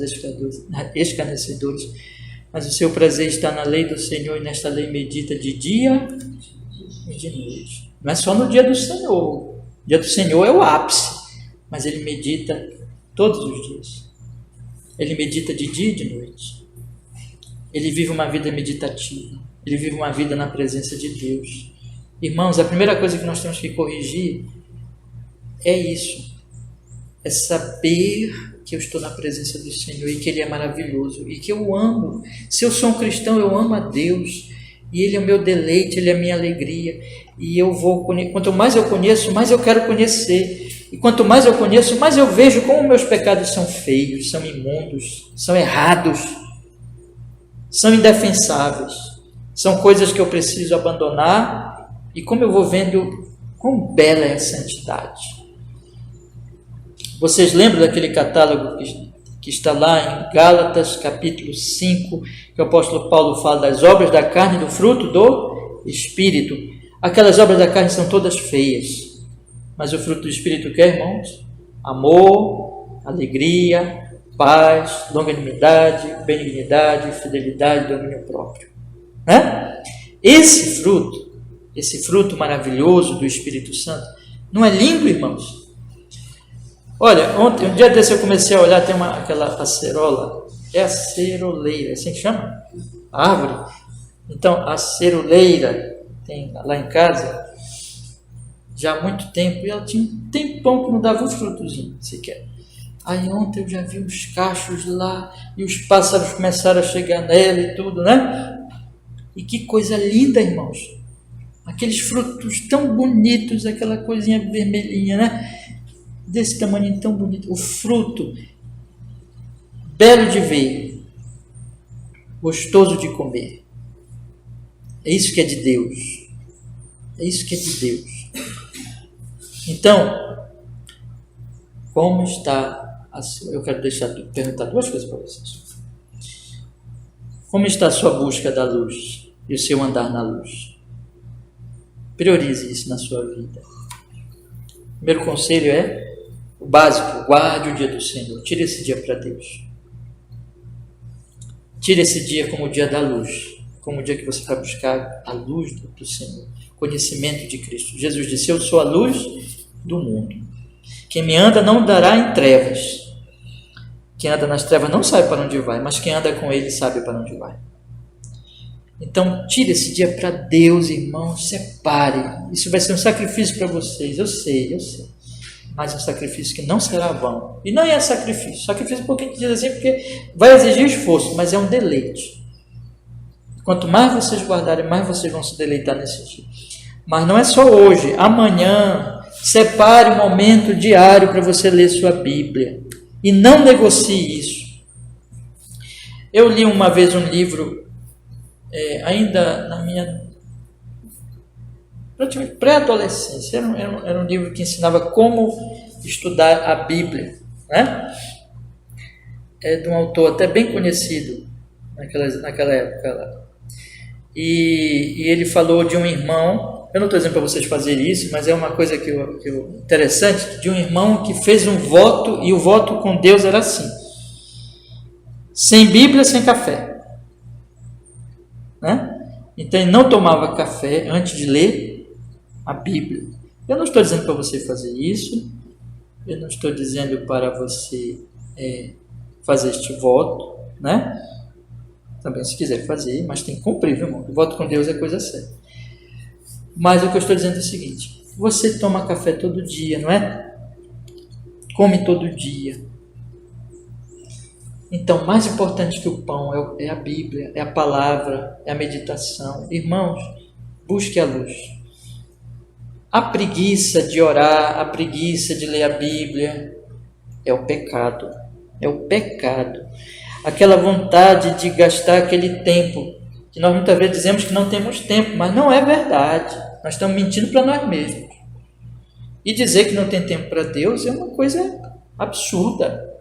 Speaker 1: escarnecedores, mas o seu prazer está na lei do Senhor, e nesta lei medita de dia e de noite. Não é só no dia do Senhor. O dia do Senhor é o ápice, mas ele medita todos os dias. Ele medita de dia e de noite. Ele vive uma vida meditativa. Ele vive uma vida na presença de Deus. Irmãos, a primeira coisa que nós temos que corrigir é isso. É saber que eu estou na presença do Senhor e que Ele é maravilhoso e que eu amo. Se eu sou um cristão, eu amo a Deus. E Ele é o meu deleite, Ele é a minha alegria. E quanto mais eu conheço, mais eu quero conhecer. E quanto mais eu conheço, mais eu vejo como meus pecados são feios, são imundos, são errados, são indefensáveis. São coisas que eu preciso abandonar. E como eu vou vendo quão bela é a santidade. Vocês lembram daquele catálogo que está lá em Gálatas capítulo 5, que o apóstolo Paulo fala das obras da carne e do fruto do Espírito. Aquelas obras da carne são todas feias, mas o fruto do Espírito que é, irmãos? amor, alegria, paz, longanimidade, benignidade, fidelidade, domínio próprio. Né? Esse fruto maravilhoso do Espírito Santo, não é lindo, irmãos? Olha, ontem, um dia desse eu comecei a olhar, tem aquela acerola, é a ceroleira, assim que chama? A árvore. Então, a ceroleira tem lá em casa já há muito tempo, e ela tinha um tempão que não dava um frutozinho sequer. Aí ontem eu já vi uns cachos lá, e os pássaros começaram a chegar nela e tudo, né? E que coisa linda, irmãos! Aqueles frutos tão bonitos, aquela coisinha vermelhinha, né? Desse tamanho tão bonito. O fruto, belo de ver, gostoso de comer. É isso que é de Deus. É isso que é de Deus. Então, como está a sua... Eu quero perguntar duas coisas para vocês. Como está a sua busca da luz e o seu andar na luz? Priorize isso na sua vida. O primeiro conselho é o básico: guarde o dia do Senhor. Tire esse dia para Deus. Tire esse dia como o dia da luz, como o dia que você vai buscar a luz do Senhor, conhecimento de Cristo. Jesus disse: eu sou a luz do mundo. Quem me anda não andará em trevas. Quem anda nas trevas não sabe para onde vai, mas quem anda com Ele sabe para onde vai. Então, tire esse dia para Deus, irmãos, separe. Isso vai ser um sacrifício para vocês, eu sei. Mas um sacrifício que não será vão. E não é sacrifício. Sacrifício, um pouquinho diz assim, porque vai exigir esforço, mas é um deleite. Quanto mais vocês guardarem, mais vocês vão se deleitar nesse dia. Mas não é só hoje. Amanhã, separe um momento diário para você ler sua Bíblia. E não negocie isso. Eu li uma vez um livro, ainda na minha praticamente pré-adolescência. Era um livro que ensinava como estudar a Bíblia, né? É de um autor até bem conhecido naquela época lá. E ele falou de um irmão. Eu não estou dizendo para vocês fazerem isso, mas é uma coisa que eu interessante, de um irmão que fez um voto, e o voto com Deus era assim: sem Bíblia, sem café, né? Então ele não tomava café antes de ler a Bíblia. Eu não estou dizendo para você fazer isso, eu não estou dizendo para você fazer este voto, né? Também se quiser fazer, mas tem que cumprir, viu, irmão? O voto com Deus é coisa séria. Mas o que eu estou dizendo é o seguinte: você toma café todo dia, não é? Come todo dia. Então, mais importante que o pão é a Bíblia, é a palavra, é a meditação. Irmãos, busque a luz. A preguiça de orar, a preguiça de ler a Bíblia é o pecado. É o pecado. Aquela vontade de gastar aquele tempo, que nós muitas vezes dizemos que não temos tempo, mas não é verdade. Nós estamos mentindo para nós mesmos. E dizer que não tem tempo para Deus é uma coisa absurda,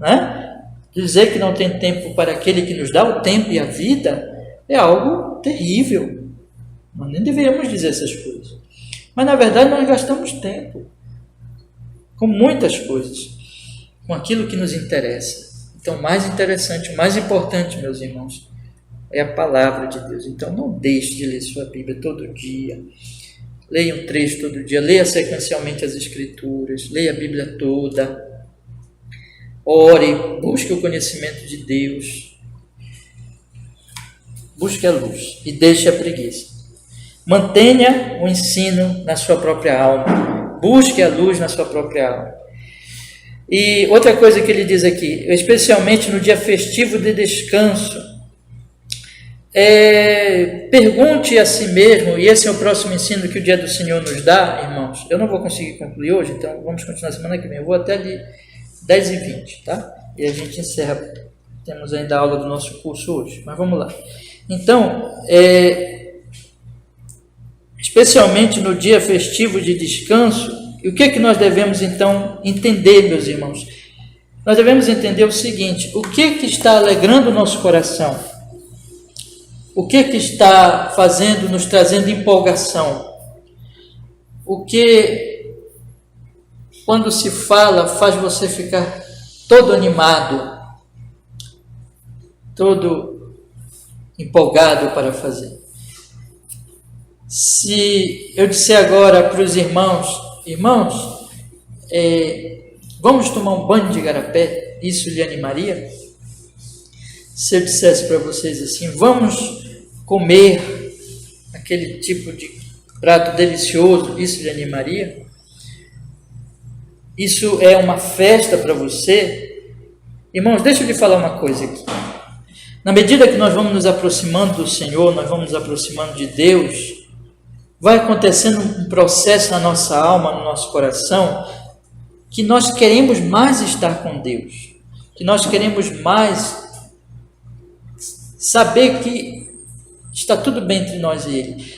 Speaker 1: né? Dizer que não tem tempo para aquele que nos dá o tempo e a vida é algo terrível. Nós nem deveríamos dizer essas coisas. Mas, na verdade, nós gastamos tempo com muitas coisas, com aquilo que nos interessa. Então, mais interessante, mais importante, meus irmãos, é a palavra de Deus. Então, não deixe de ler sua Bíblia todo dia. Leia um trecho todo dia. Leia sequencialmente as Escrituras. Leia a Bíblia toda. Ore, busque o conhecimento de Deus. Busque a luz e deixe a preguiça. Mantenha o ensino na sua própria alma. Busque a luz na sua própria alma. E outra coisa que ele diz aqui, especialmente no dia festivo de descanso, pergunte a si mesmo, e esse é o próximo ensino que o dia do Senhor nos dá, irmãos. Eu não vou conseguir concluir hoje, então vamos continuar semana que vem. Eu vou até ali 10h20, tá? E a gente encerra. Temos ainda a aula do nosso curso hoje, mas vamos lá. Então, especialmente no dia festivo de descanso, e o que é que nós devemos então entender, meus irmãos? Nós devemos entender o seguinte: o que é que está alegrando o nosso coração? O que é que está fazendo, nos trazendo empolgação? O que quando se fala, faz você ficar todo animado, todo empolgado para fazer. Se eu disser agora para os irmãos, vamos tomar um banho de igarapé, isso lhe animaria? Se eu dissesse para vocês assim, vamos comer aquele tipo de prato delicioso, isso lhe animaria? Isso é uma festa para você? Irmãos, deixa eu lhe falar uma coisa aqui. Na medida que nós vamos nos aproximando do Senhor, nós vamos nos aproximando de Deus, vai acontecendo um processo na nossa alma, no nosso coração, que nós queremos mais estar com Deus, que nós queremos mais saber que está tudo bem entre nós e Ele.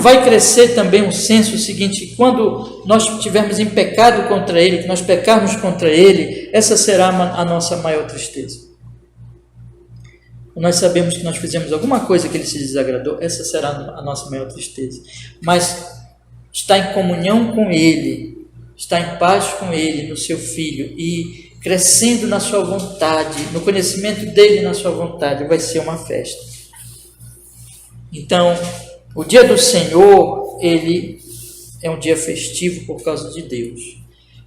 Speaker 1: Vai crescer também um senso seguinte, quando nós estivermos em pecado contra Ele, que nós pecarmos contra Ele, essa será a nossa maior tristeza. Nós sabemos que nós fizemos alguma coisa que Ele se desagradou, essa será a nossa maior tristeza. Mas estar em comunhão com Ele, estar em paz com Ele, no seu Filho, e crescendo na sua vontade, no conhecimento dEle na sua vontade, vai ser uma festa. Então, o dia do Senhor, ele é um dia festivo por causa de Deus.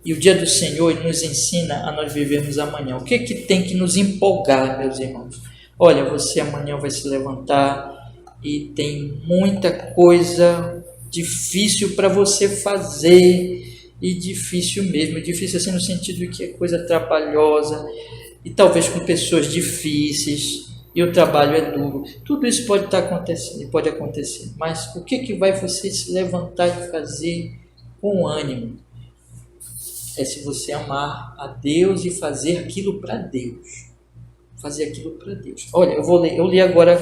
Speaker 1: E o dia do Senhor, ele nos ensina a nós vivermos amanhã. O que tem que nos empolgar, meus irmãos? Olha, você amanhã vai se levantar e tem muita coisa difícil para você fazer, e difícil mesmo, difícil assim no sentido de que é coisa trabalhosa, e talvez com pessoas difíceis, e o trabalho é duro. Tudo isso pode estar acontecendo, pode acontecer, mas o que vai você se levantar e fazer com ânimo? É se você amar a Deus e fazer aquilo para Deus. Fazer aquilo para Deus. Olha, eu li agora,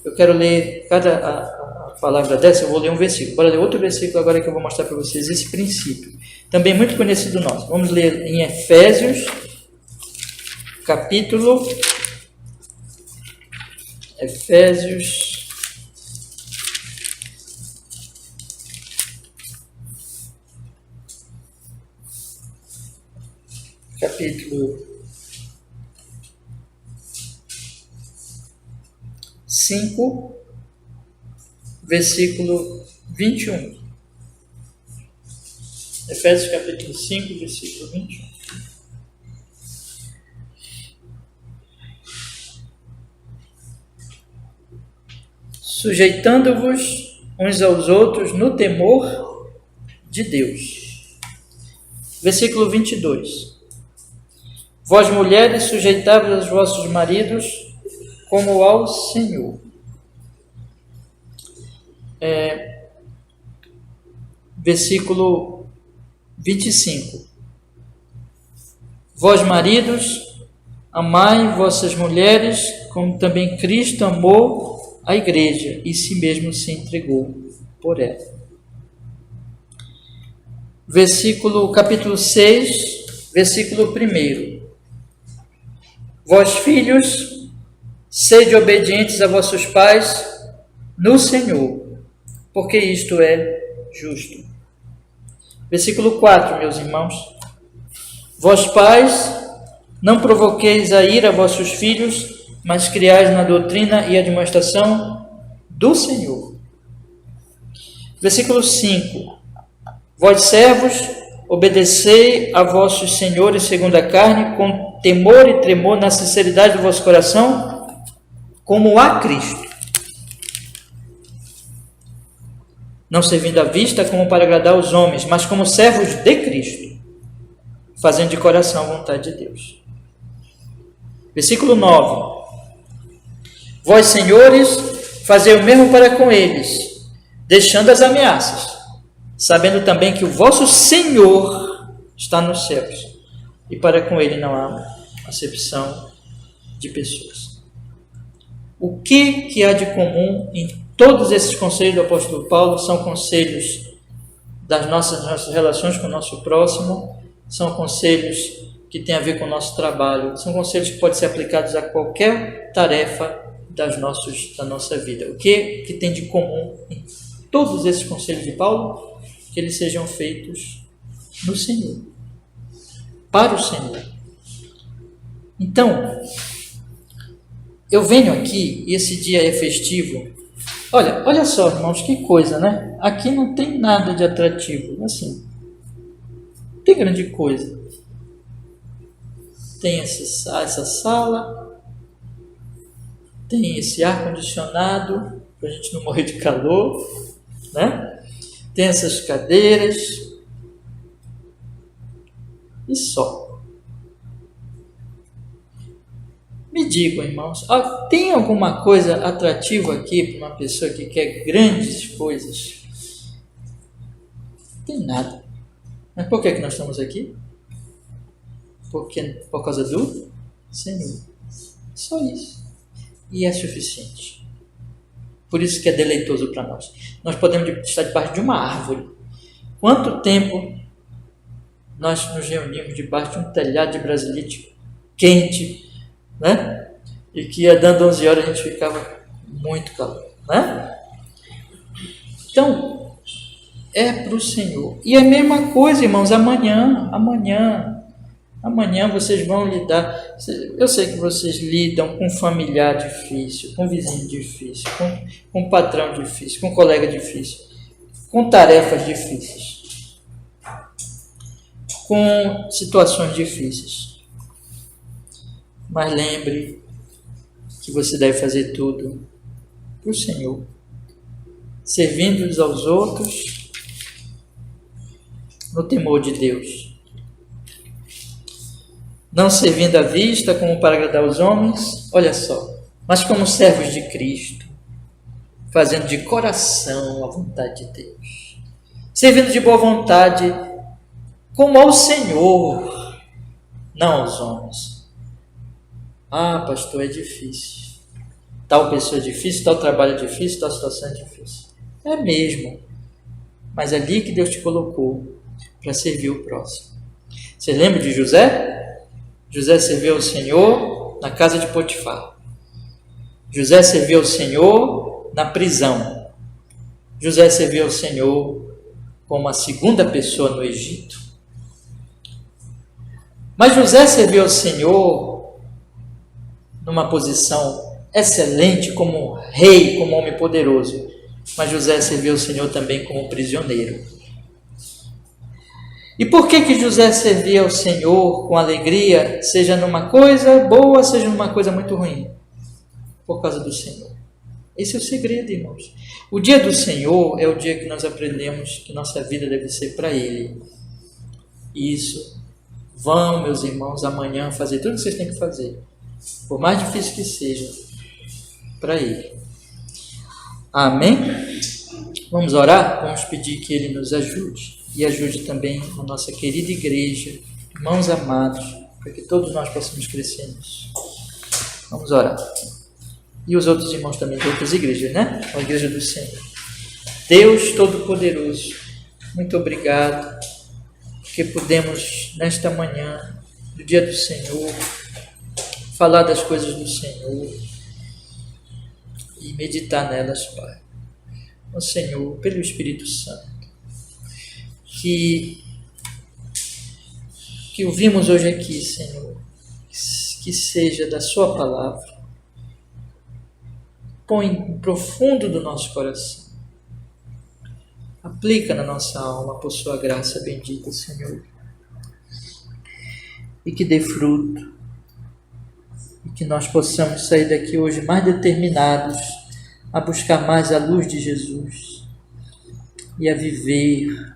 Speaker 1: eu quero ler a palavra dessa, eu vou ler um versículo. Bora ler outro versículo agora que eu vou mostrar para vocês esse princípio. Também muito conhecido nosso. Vamos ler em Efésios, capítulo 5, versículo 21. Efésios capítulo 5, versículo 21. Sujeitando-vos uns aos outros no temor de Deus. Versículo 22. Vós, mulheres, sujeitai-vos aos vossos maridos como ao Senhor. Versículo 25. Vós, maridos, amai vossas mulheres, como também Cristo amou a igreja e si mesmo se entregou por ela. Capítulo 6, versículo 1. Vós, filhos, sede obedientes a vossos pais no Senhor, porque isto é justo. Versículo 4, meus irmãos. Vós, pais, não provoqueis a ira a vossos filhos, mas criais na doutrina e admoestação do Senhor. Versículo 5. Vós, servos, obedecei a vossos senhores segundo a carne, com temor e tremor, na sinceridade do vosso coração, como a Cristo, não servindo à vista como para agradar os homens, mas como servos de Cristo, fazendo de coração a vontade de Deus. Versículo 9. Vós, senhores, fazei o mesmo para com eles, deixando as ameaças, sabendo também que o vosso Senhor está nos céus, e para com ele não há acepção de pessoas. O que há de comum em todos esses conselhos do apóstolo Paulo? São conselhos das nossas relações com o nosso próximo, são conselhos que têm a ver com o nosso trabalho, são conselhos que podem ser aplicados a qualquer tarefa da nossa vida. O que tem de comum em todos esses conselhos de Paulo? Que eles sejam feitos no Senhor. para o Senhor. Então, eu venho aqui e esse dia é festivo. Olha só, irmãos, que coisa, né? Aqui não tem nada de atrativo, assim, não tem grande coisa. Tem essa sala, tem esse ar-condicionado, para a gente não morrer de calor, né? Tem essas cadeiras, e só. Me digam, irmãos, tem alguma coisa atrativa aqui para uma pessoa que quer grandes coisas? Não tem nada. Mas por que nós estamos aqui? Por causa do Senhor. Só isso. E é suficiente. Por isso que é deleitoso para nós. Nós podemos estar debaixo de uma árvore. Quanto tempo nós nos reunimos debaixo de um telhado de brasilite quente, né? E que ia dando 11 horas a gente ficava com muito calor, né? Então, é para o Senhor. E a mesma coisa, irmãos, amanhã vocês vão lidar. Eu sei que vocês lidam com um familiar difícil, com um vizinho difícil, com um patrão difícil, com um colega difícil, com tarefas difíceis, com situações difíceis. Mas lembre que você deve fazer tudo para o Senhor, servindo uns aos outros no temor de Deus. Não servindo à vista como para agradar os homens, olha só, mas como servos de Cristo, fazendo de coração a vontade de Deus, servindo de boa vontade como ao Senhor, não aos homens. Ah, pastor, é difícil. Tal pessoa é difícil, tal trabalho é difícil, tal situação é difícil. É mesmo, mas é ali que Deus te colocou para servir o próximo. Você lembra de José? José serviu ao Senhor na casa de Potifar. José serviu ao Senhor na prisão. José serviu ao Senhor como a segunda pessoa no Egito. Mas José serviu ao Senhor numa posição excelente como rei, como homem poderoso. Mas José serviu ao Senhor também como prisioneiro. E por que José servia ao Senhor com alegria, seja numa coisa boa, seja numa coisa muito ruim? Por causa do Senhor. Esse é o segredo, irmãos. O dia do Senhor é o dia que nós aprendemos que nossa vida deve ser para Ele. Isso. Vão, meus irmãos, amanhã fazer tudo o que vocês têm que fazer. Por mais difícil que seja, para Ele. Amém? Vamos orar? Vamos pedir que Ele nos ajude. E ajude também a nossa querida igreja, irmãos amados, para que todos nós possamos crescer nisso. Vamos orar. E os outros irmãos também de outras igrejas, né? A igreja do Senhor. Deus Todo-Poderoso, muito obrigado, porque pudemos, nesta manhã, do dia do Senhor, falar das coisas do Senhor e meditar nelas, Pai. Ó Senhor, pelo Espírito Santo, que ouvimos hoje aqui, Senhor, que seja da Sua palavra, põe profundo do nosso coração, aplica na nossa alma por Sua graça bendita, Senhor, e que dê fruto, e que nós possamos sair daqui hoje mais determinados a buscar mais a luz de Jesus e a viver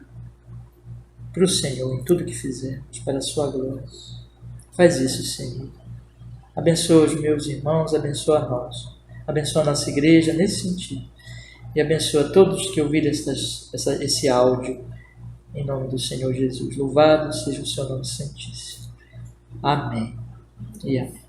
Speaker 1: para o Senhor em tudo que fizermos, para a Sua glória. Faz isso, Senhor. Abençoa os meus irmãos, abençoa nós, abençoa a nossa igreja nesse sentido, e abençoa todos que ouvirem esse áudio, em nome do Senhor Jesus. Louvado seja o Seu nome santíssimo. Amém e amém.